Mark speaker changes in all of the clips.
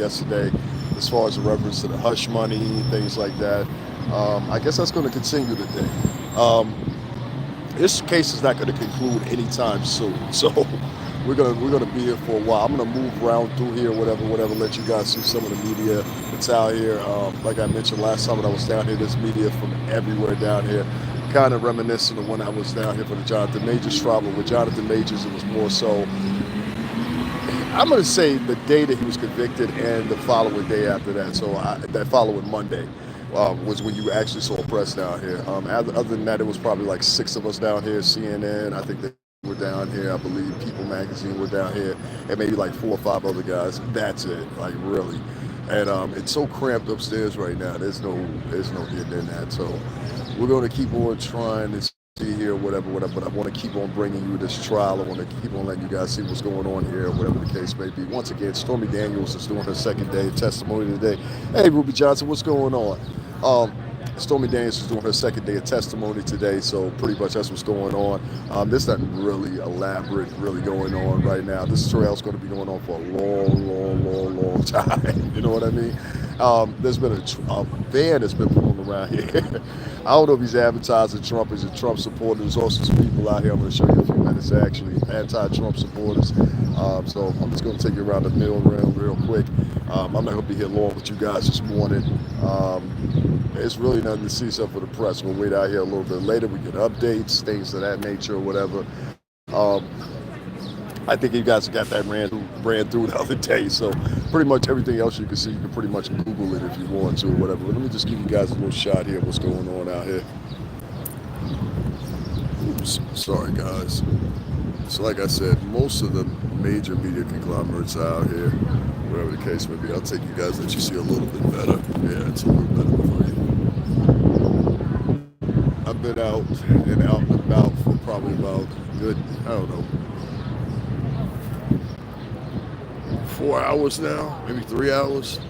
Speaker 1: yesterday, as far as the reference to the hush money, things like that. I guess that's going to continue today. Um, this case is not going to conclude anytime soon, so we're gonna be here for a while. I'm gonna move around through here, whatever. Let you guys see some of the media that's out here. Like I mentioned last time when I was down here, there's media from everywhere down here. Kind of reminiscent of when I was down here for the Jonathan Majors trial, but with Jonathan Majors, it was more so. I'm going to say the day that he was convicted and the following day after that. So that following Monday was when you actually saw press down here. Other than that, it was probably like six of us down here. CNN, I think they were down here. I believe People Magazine were down here, and maybe like four or five other guys. That's it, like really. And it's so cramped upstairs right now. There's no getting in that. So we're going to keep on trying to see here, whatever. But I want to keep on bringing you this trial. I want to keep on letting you guys see what's going on here, whatever the case may be. Once again, Stormy Daniels is doing her second day of testimony today. Hey, Ruby Johnson, what's going on? Um, Stormy Daniels is doing her second day of testimony today, so pretty much that's what's going on. There's nothing really elaborate really going on right now. This trail's going to be going on for a long time. You know what I mean? There's been a van that's been pulling around here. I don't know if he's advertising Trump. Is it Trump supporters? There's also some people out here. I'm going to show you a few minutes actually, anti-Trump supporters. So I'm just going to take you around the mill real quick. I'm not going to be here long with you guys this morning. It's really nothing to see except for the press. We'll wait out here a little bit later. We get updates, things of that nature, or whatever. I think you guys got that ran through the other day. So pretty much everything else you can see, you can pretty much Google it if you want to or whatever. But let me just give you guys a little shot here of what's going on out here. Oops, sorry guys. So like I said, most of the major media conglomerates out here, whatever the case may be. I'll take you guys, let you see a little bit better. Yeah, it's a little better for you. I've been out and about for probably about good, I don't know, 4 hours now, maybe 3 hours.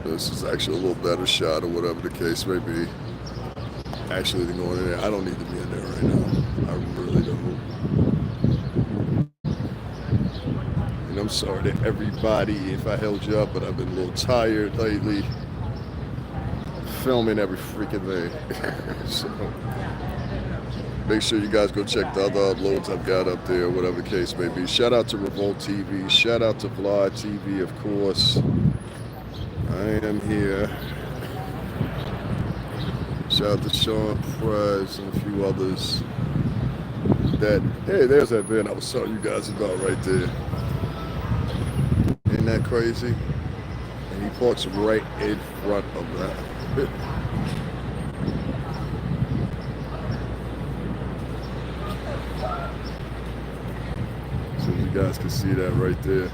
Speaker 1: This is actually a little better shot or whatever the case may be. Actually, they're going in there. I don't need to be in there right now. I really don't. And I'm sorry to everybody if I held you up, but I've been a little tired lately. Filming every freaking thing. So make sure you guys go check the other uploads I've got up there, whatever the case may be. Shout out to Revolt TV. Shout out to Vlad TV, of course. I am here. Shout out to Sean Price and a few others. Hey, there's that van I was telling you guys about right there. Ain't that crazy? And he parks right in front of that. So you guys can see that right there.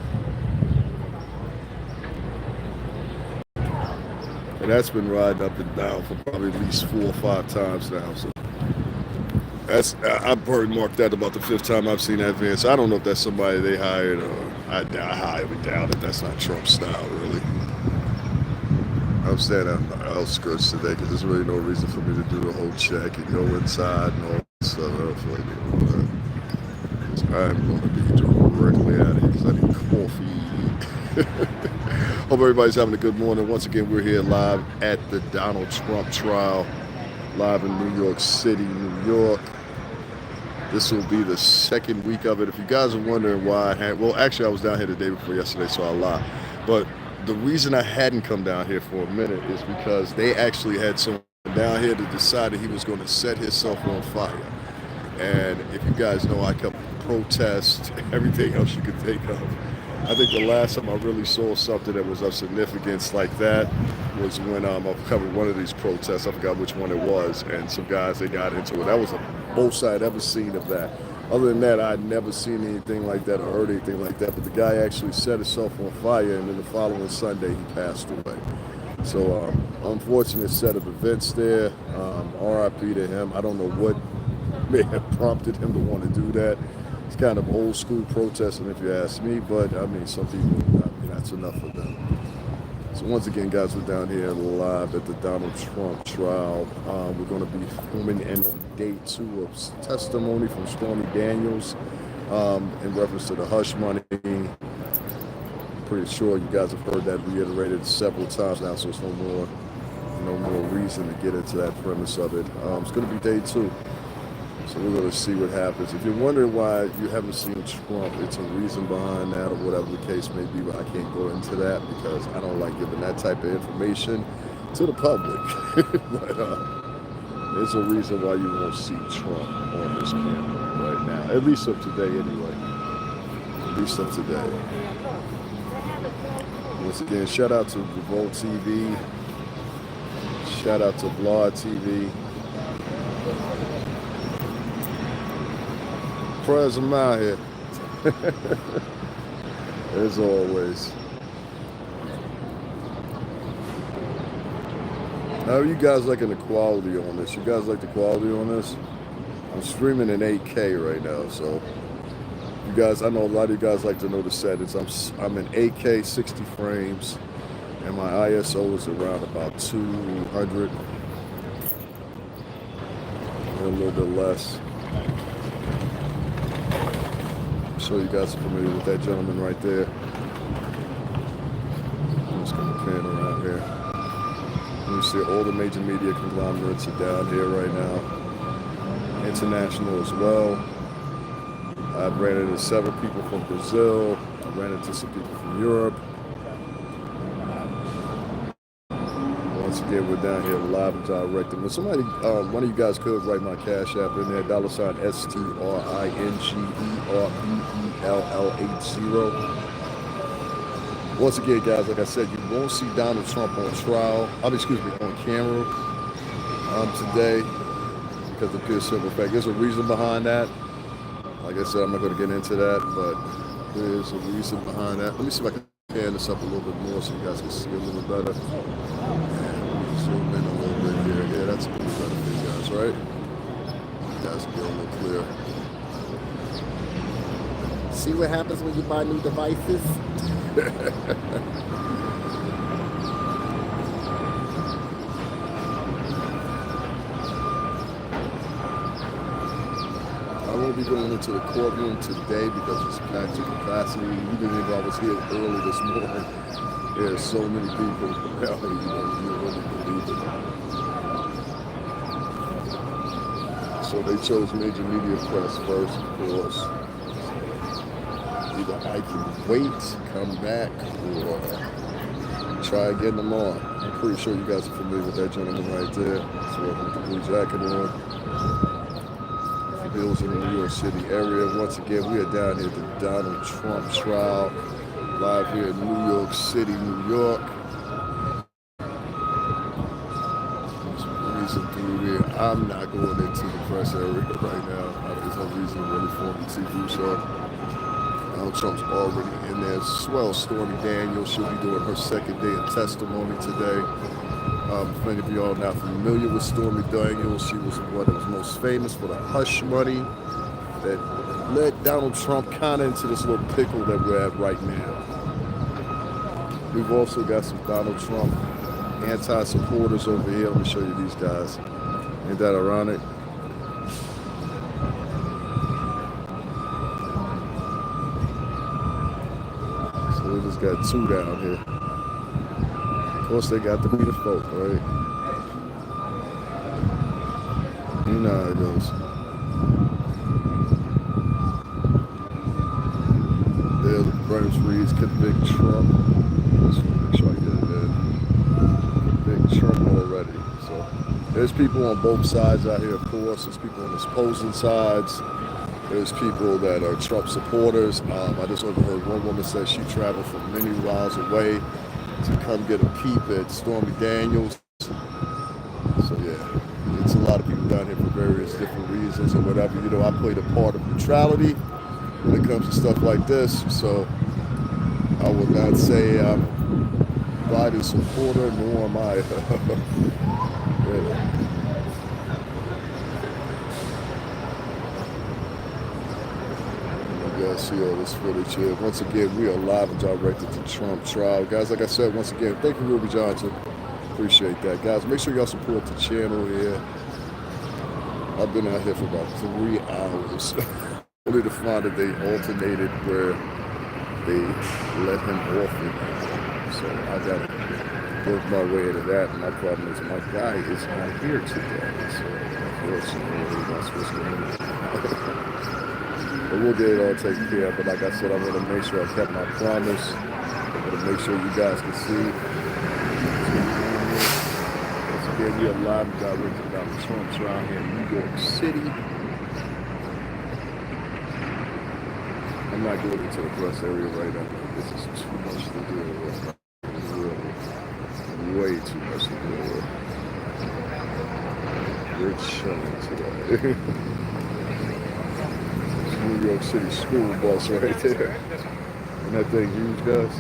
Speaker 1: And that's been riding up and down for probably at least 4 or 5 times now. So I've already marked that about the 5th time I've seen that van. So I don't know if that's somebody they hired or I highly doubt it. That's not Trump style, really. I'm standing on the outskirts today because there's really no reason for me to do the whole check and go inside and all that stuff. I don't feel like doing that. So I'm going to be directly out of here because I need coffee. Hope everybody's having a good morning. Once again, we're here live at the Donald Trump trial, live in New York City, New York. This will be the second week of it. If you guys are wondering why actually I was down here the day before yesterday, so I lied. But the reason I hadn't come down here for a minute is because they actually had someone down here that decided he was going to set himself on fire. And if you guys know, I cover protest, everything else you could think of. I think the last time I really saw something that was of significance like that was when I covered one of these protests. I forgot which one it was, and some guys, they got into it. That was the most I'd ever seen of that. Other than that, I'd never seen anything like that or heard anything like that. But the guy actually set himself on fire, and then the following Sunday, he passed away. So unfortunate set of events there. RIP to him. I don't know what may have prompted him to want to do that. It's kind of old school protesting, if you ask me, but I mean, some people, that's enough for them. So once again, guys, we're down here live at the Donald Trump trial. We're going to be filming in on day 2 of testimony from Stormy Daniels. in reference to the hush money. Pretty sure you guys have heard that reiterated several times now, so it's no more reason to get into that premise of it. It's going to be day 2, so we're going to see what happens. If you're wondering why you haven't seen Trump, it's a reason behind that, or whatever the case may be, but I can't go into that because I don't like giving that type of information to the public. But there's a reason why you won't see Trump on this camera right now, at least of today anyway. At least of today. Once again, shout out to Revolt TV. Shout out to Vlog TV. Prayers, I'm out here. As always. How are you guys liking the quality on this? You guys like the quality on this? I'm streaming in 8K right now, so you guys, I know a lot of you guys like to know the settings. I'm in 8K, 60 frames, and my ISO is around about 200, and a little bit less. I'm sure you guys are familiar with that gentleman right there. I'm just gonna pan around here. You see all the major media conglomerates are down here right now. International as well. I've ran into several people from Brazil. I ran into some people from Europe. Once again, we're down here live and direct. And somebody, one of you guys could write my Cash App in there, $STRINGERBELL80. Once again, guys, like I said, you won't see Donald Trump on trial. On camera today because of pure simple fact. There's a reason behind that. Like I said, I'm not going to get into that, but there's a reason behind that. Let me see if I can pan this up a little bit more so you guys can see a little better. And zoom in a little bit here. Yeah, that's a little better for you guys, right? You guys can get a little clear.
Speaker 2: See what happens when you buy new devices?
Speaker 1: I won't be going into the courtroom today because it's packed to capacity. Even if I was here early this morning, there's so many people around here, you wouldn't believe it. So they chose major media press first, of course. Either I can wait, come back, or try getting them on. I'm pretty sure you guys are familiar with that gentleman right there. So with the blue jacket on. Hills in the New York City area. Once again, we are down here at the Donald Trump trial, live here in New York City, New York. Just breezing through here. I'm not going into the press area right now. There's no reason really for me to do so. Donald Trump's already in there as well. Stormy Daniels, she'll be doing her second day of testimony today. If any of y'all are not familiar with Stormy Daniels, she was one that was most famous for the hush money that led Donald Trump kind of into this little pickle that we're at right now. We've also got some Donald Trump anti-supporters over here. Let me show you these guys. Ain't that ironic? So we just got 2 down here. Of course, they got to be the folk, right? You know how it goes. There, the British reads convict Trump. Let's make sure I get it in. Convict Trump already. So there's people on both sides out here, of course. There's people on the opposing sides. There's people that are Trump supporters. I just overheard one woman say she traveled from many miles away to come get a peep at Stormy Daniels. So yeah, it's a lot of people down here for various different reasons or whatever. You know, I played a part of neutrality when it comes to stuff like this. So I would not say I'm a Biden supporter, nor am I. Really. See all this footage here. Once again, we are live and direct at the Trump trial. Guys, like I said, once again, thank you, Ruby Johnson. Appreciate that. Guys, make sure y'all support the channel here. I've been out here for about 3 hours. only to find that they alternated where they let him off it. So I gotta work my way into that. And my problem is my guy is not here today. So unfortunately, that's what's going on. But we'll get it all taken care of. But like I said, I'm gonna make sure I kept my promise. I'm gonna make sure you guys can see. Once again, we are live and direct about Trump's around here in New York City. I'm not going into the press area right now. This is too much to deal with. Really, way too much to deal with. We're chilling today. It's New York City school bus right there. And that thing huge, guys.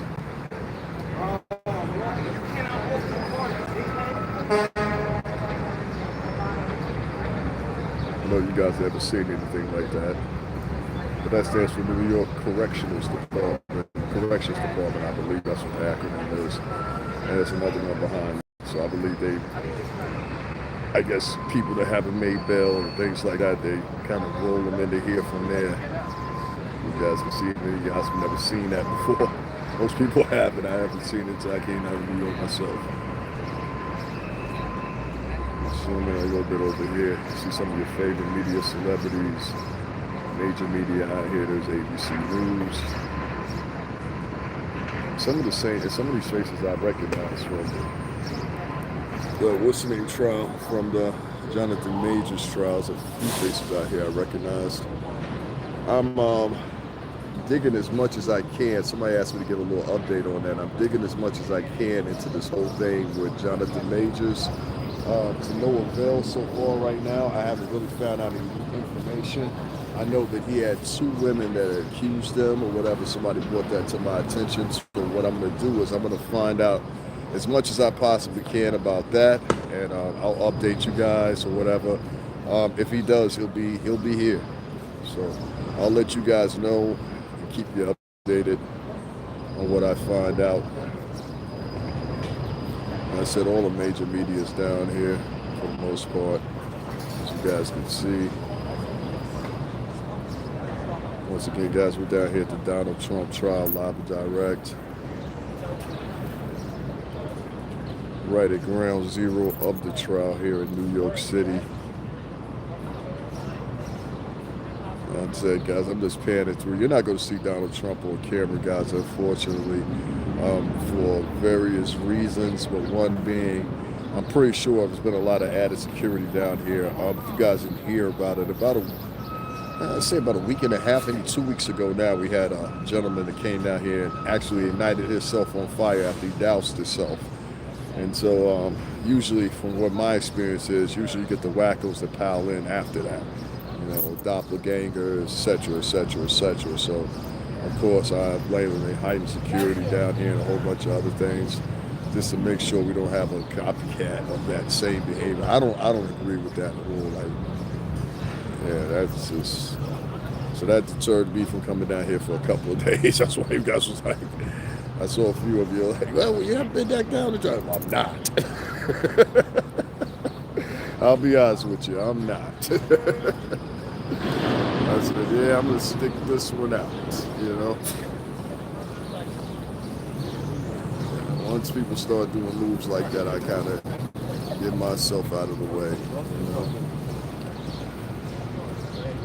Speaker 1: I know you guys haven't seen anything like that. But that stands for New York Corrections Department. Corrections Department, I believe that's what the acronym is. And there's another one behind. So I believe I guess people that haven't made bail and things like that, they kind of roll them into here from there. You guys can see it. You guys have never seen that before. Most people haven't. I haven't seen it until I came out of New York myself. Zoom in a little bit over here. You see some of your favorite media celebrities. Major media out here. There's ABC News. Some of these faces I recognize from the what's the name trial, from the Jonathan Majors trials. A few faces out here I recognized. I'm digging as much as I can. Somebody asked me to give a little update on that. I'm digging as much as I can into this whole thing with Jonathan Majors. To no avail so far right now. I haven't really found out any information. I know that he had two women that accused him or whatever. Somebody brought that to my attention. So what I'm going to do is I'm going to find out as much as I possibly can about that, and I'll update you guys or whatever. If he does, he'll be here. So I'll let you guys know and keep you updated on what I find out. I said all the major media is down here for the most part, as you guys can see. Once again, guys, we're down here at the Donald Trump trial, live and direct. Right at ground zero of the trial here in New York City. Like I said, guys, I'm just panning through. You're not going to see Donald Trump on camera, guys, unfortunately, for various reasons, but one being, I'm pretty sure there's been a lot of added security down here. If you guys didn't hear about it, I'd say about a week and a half, maybe 2 weeks ago now, we had a gentleman that came down here and actually ignited himself on fire after he doused himself. And so usually, from what my experience is, usually you get the wackos that pile in after that. You know, doppelgangers, et cetera, et cetera, et cetera. So, of course, I blame them heightened security down here and a whole bunch of other things, just to make sure we don't have a copycat of that same behavior. I don't agree with that at all. Like, yeah, that's just, so that deterred me from coming down here for a couple of days. That's why you guys was like, I saw a few of you like, well, you haven't been back down the drive. I'm not. I'll be honest with you, I'm not. I said, yeah, I'm gonna stick this one out, you know. Once people start doing moves like that, I kind of get myself out of the way, you know.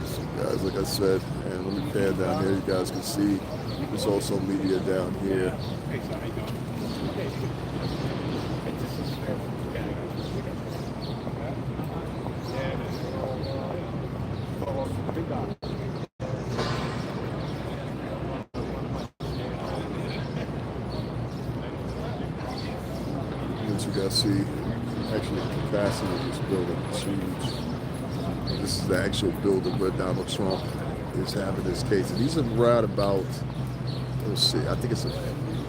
Speaker 1: So guys, like I said, and let me pan down here. You guys can see there's also media down here. As you guys see, actually the capacity of this building is huge. This is the actual building where Donald Trump is having his case. And he's around about, let's see, I think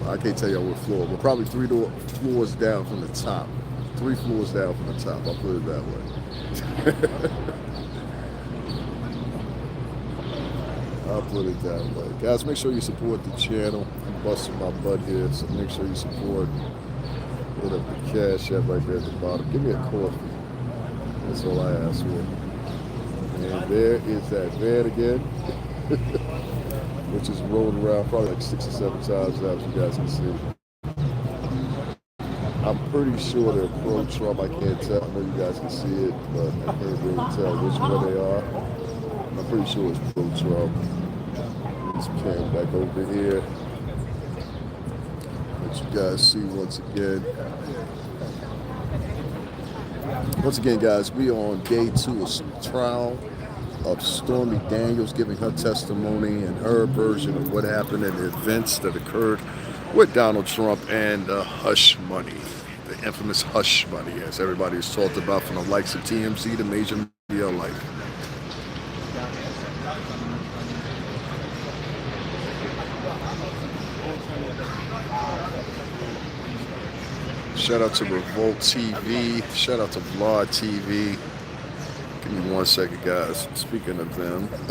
Speaker 1: I can't tell you what floor, but probably three floors down from the top. 3 floors down from the top, I'll put it that way. I'll put it that way. Guys, make sure you support the channel. I'm busting my butt here, so make sure you support. Hit up the Cash App right there at the bottom. Give me a coffee. That's all I ask for. And there is that van again. which is rolling around probably like 6 or 7 times now, as you guys can see. I'm pretty sure they're pro-Trump. I can't tell. I know you guys can see it, but I can't really tell which one they are. I'm pretty sure it's pro-Trump. Let's pan back over here. Let you guys see once again. Once again, guys, we are on day 2 of trial of Stormy Daniels giving her testimony and her version of what happened and the events that occurred with Donald Trump and the hush money, the infamous hush money, as everybody has talked about from the likes of TMZ to major media alike. Shout out to Revolt TV. Shout out to Vlog TV. Give me 1 second, guys. Speaking of them.